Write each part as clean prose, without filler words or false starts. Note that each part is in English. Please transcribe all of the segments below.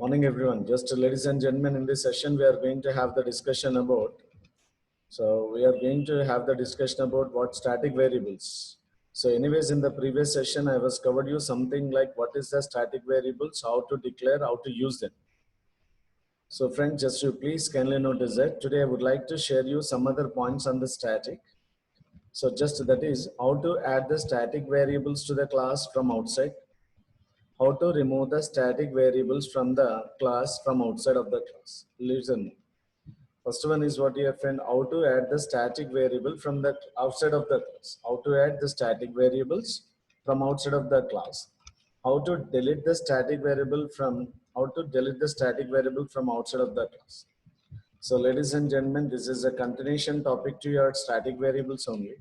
Morning, everyone. Just ladies and gentlemen, in this session, we are going to have the discussion about. We are going to have the discussion about what static variables. So, anyways, in the previous session, I was covered you something like what is the static variables, how to declare, how to use them. So, friends, just you please kindly notice that today I would like to share you some other points on the static. So, just that is how to add the static variables to the class from outside, how to remove the static variables from the class from outside of the class. Listen, first one is what you have found, how to add the static variable from the outside of the class. How to add the static variables from outside of the class. How to delete the static variable from outside of the class. So ladies and gentlemen, this is a continuation topic to your static variables only.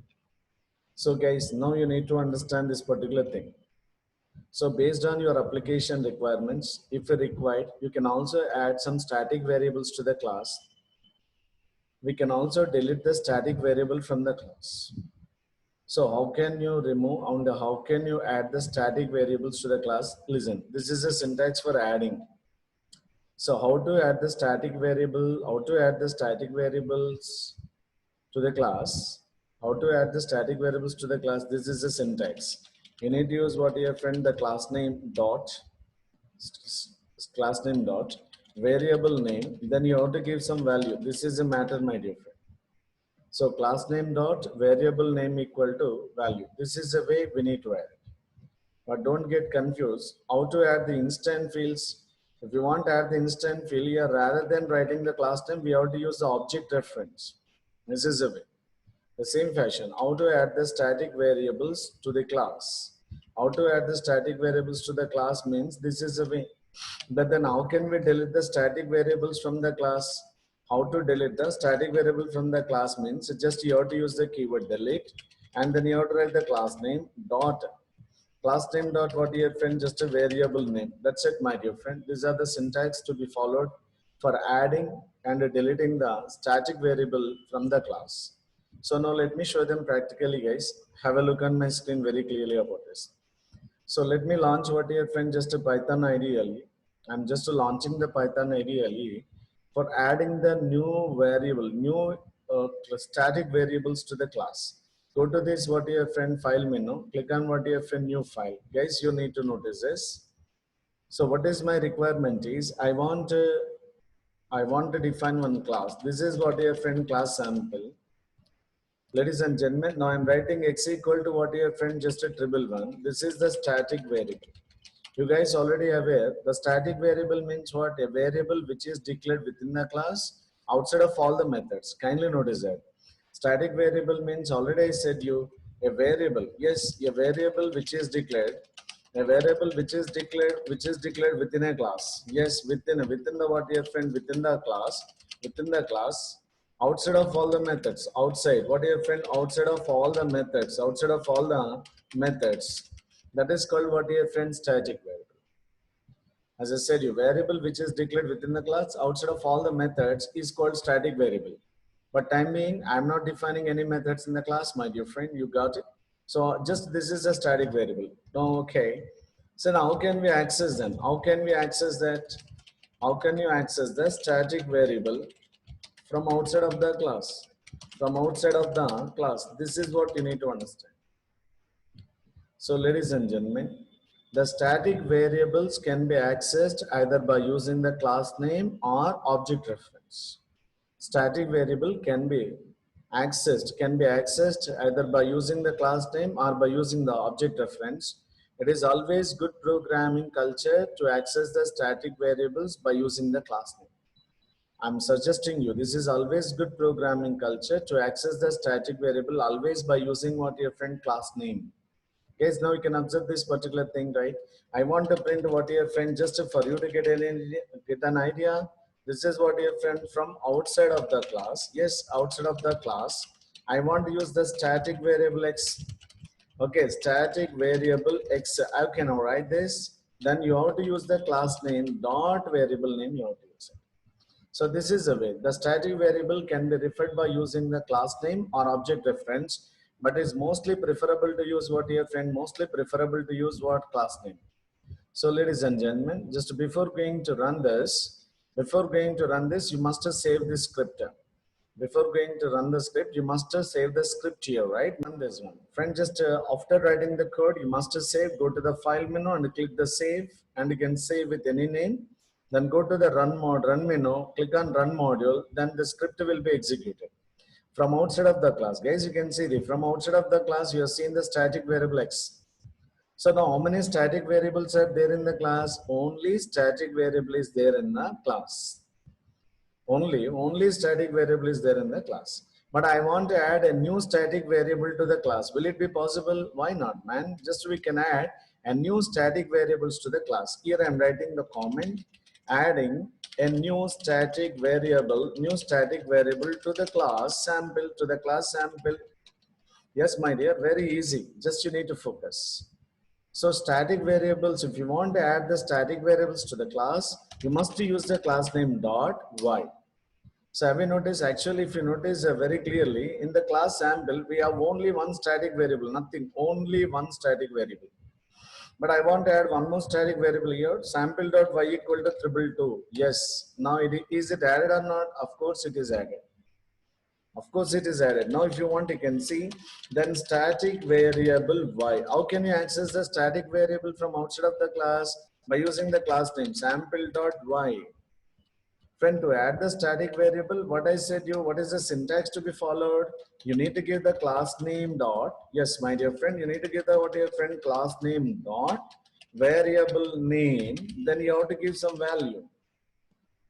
So guys, now you need to understand this particular thing. So based on your application requirements, if required, you can also add some static variables to the class. We can also delete the static variable from the class. So how can you remove and how can you add the static variables to the class? Listen, this is a syntax for adding. So how to add the static variable, how to add the static variables to the class, how to add the static variables to the class, this is a syntax. You need to use what your friend, the class name dot, variable name, then you have to give some value. This is a matter, my dear friend. So class name dot variable name equal to value. This is the way we need to add it. But don't get confused. How to add the instant fields? If you want to add the instant field here, rather than writing the class name, we have to use the object reference. This is the way. The same fashion, how to add the static variables to the class. How to add the static variables to the class means this is the way. But then how can we delete the static variables from the class? How to delete the static variable from the class means just you have to use the keyword delete and then you have to write the class name dot what your friend, just a variable name. That's it, my dear friend. These are the syntax to be followed for adding and deleting the static variable from the class. So now let me show them practically, guys. Have a look on my screen very clearly about this. So let me launch what your friend, just a Python IDE. I'm just launching the Python IDE for adding the new variable, new static variables to the class. Go to this what your friend file menu, click on what your friend new file. Guys, you need to notice this. So what is my requirement is I want to define one class. This is what your friend class sample. Ladies and gentlemen, now I'm writing x equal to what your friend, just a triple one. This is the static variable. You guys already aware the static variable means what? A variable which is declared within the class outside of all the methods. Kindly notice that. Static variable means, already I said you, a variable. Yes, a variable which is declared. A variable which is declared within a class. Yes, within the what your friend, within the class, outside of all the methods. Outside what your friend, outside of all the methods. That is called what your friend, static variable. As I said, you variable which is declared within the class outside of all the methods is called static variable. But time being, I'm not defining any methods in the class, my dear friend. You got it? So just this is a static variable. Okay. So now how can we access them? How can we access that? How can you access the static variable from outside of the class? From outside of the class. This is what you need to understand. So ladies and gentlemen, the static variables can be accessed either by using the class name or object reference. Static variable can be accessed either by using the class name or by using the object reference. It is always good programming culture to access the static variables by using the class name. I'm suggesting you, this is always good programming culture to access the static variable always by using what your friend class name. Guys, now you can observe this particular thing, right? I want to print what your friend, just for you to get an idea. This is what your friend from outside of the class. Yes, outside of the class. I want to use the static variable x. Okay, static variable x. How can I write this? Then you have to use the class name dot variable name. You have to use it. So this is the way. The static variable can be referred by using the class name or object reference, but is mostly preferable to use what your friend, mostly preferable to use what class name. So ladies and gentlemen, just before going to run this, you must save this script. Before going to run the script, you must save the script here, right? Run this one. Friend, just after writing the code, you must save, go to the file menu and click the save, and you can save with any name. Then go to the run menu, click on run module, then the script will be executed. From outside of the class, guys, you can see from outside of the class, you have seen the static variable X. So now how many static variables are there in the class? Only static variable is there in the class. Only static variable is there in the class. But I want to add a new static variable to the class. Will it be possible? Why not, man? Just we can add a new static variables to the class. Here I am writing the comment, adding a new static variable to the class sample. Yes, my dear, very easy. Just you need to focus. So static variables, if you want to add the static variables to the class, you must use the class name .y. So have you noticed, actually, if you notice very clearly, in the class sample, we have only one static variable, nothing, only one static variable. But I want to add one more static variable here, sample.y equal to 222. Yes, now is it added or not? Of course it is added. Of course it is added. Now if you want, you can see, then static variable y. How can you access the static variable from outside of the class? By using the class name sample.y. Friend, to add the static variable, what I said you, what is the syntax to be followed? You need to give the class name dot. Yes, my dear friend, you need to give the what your friend class name dot variable name. Then you have to give some value.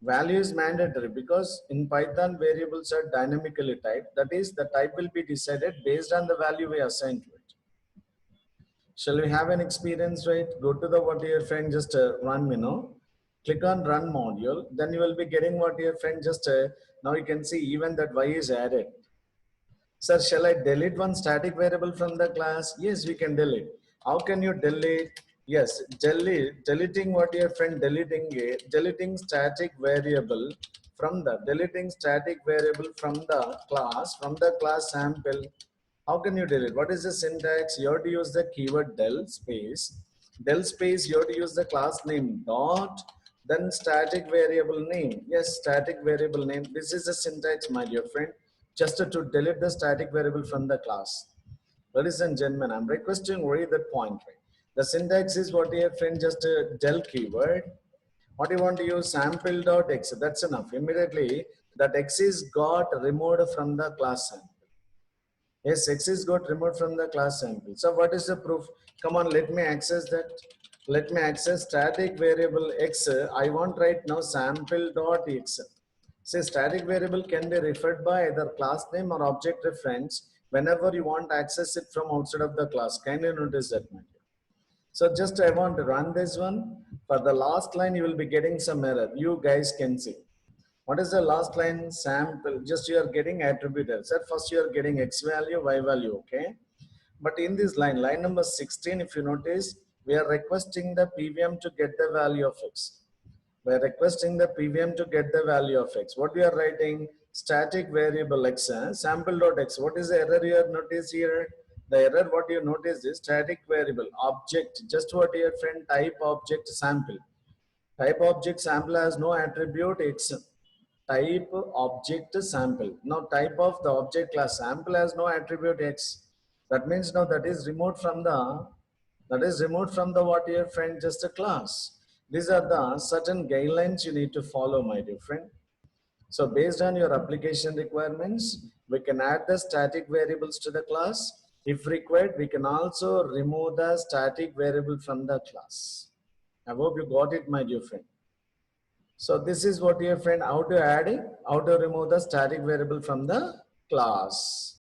Value is mandatory because in Python variables are dynamically typed. That is, the type will be decided based on the value we assign to it. Shall we have an experience, right? Go to the what your friend just run menu. Click on run module, then you will be getting what your friend just now you can see even that y is added. Sir, shall I delete one static variable from the class? Yes, we can delete. How can you delete? Yes, deleting what your friend deleting static variable from the class sample. How can you delete? What is the syntax? You have to use the keyword del space. Del space, you have to use the class name dot, then static variable name. Yes, static variable name. This is the syntax, my dear friend, just to delete the static variable from the class. Ladies and gentlemen, I'm requesting read that point. The syntax is what your friend just del keyword. What you want to use sample.x. That's enough. Immediately that x is got removed from the class sample. Yes, x is got removed from the class sample. So what is the proof? Come on, let me access that. Let me access static variable x. I want right now sample.x. Say static variable can be referred by either class name or object reference whenever you want to access it from outside of the class. Kindly notice that, my dear. So just I want to run this one. For the last line, you will be getting some error. You guys can see. What is the last line? Sample. Just you are getting attributed. Sir, first you are getting x value, y value, okay? But in this line number 16, if you notice, we are requesting the PVM to get the value of x. We are requesting the PVM to get the value of x. What we are writing? Static variable x, sample.x. What is the error you have noticed here? The error what you notice is static variable object. Just what your friend type object sample. Type object sample has no attribute x. Type object sample. Now type of the object class sample has no attribute x. That means now that is removed from the what your friend just a class. These are the certain guidelines you need to follow, my dear friend. So based on your application requirements, we can add the static variables to the class. If required, we can also remove the static variable from the class. I hope you got it, my dear friend. So this is what your friend, how to add it, how to remove the static variable from the class.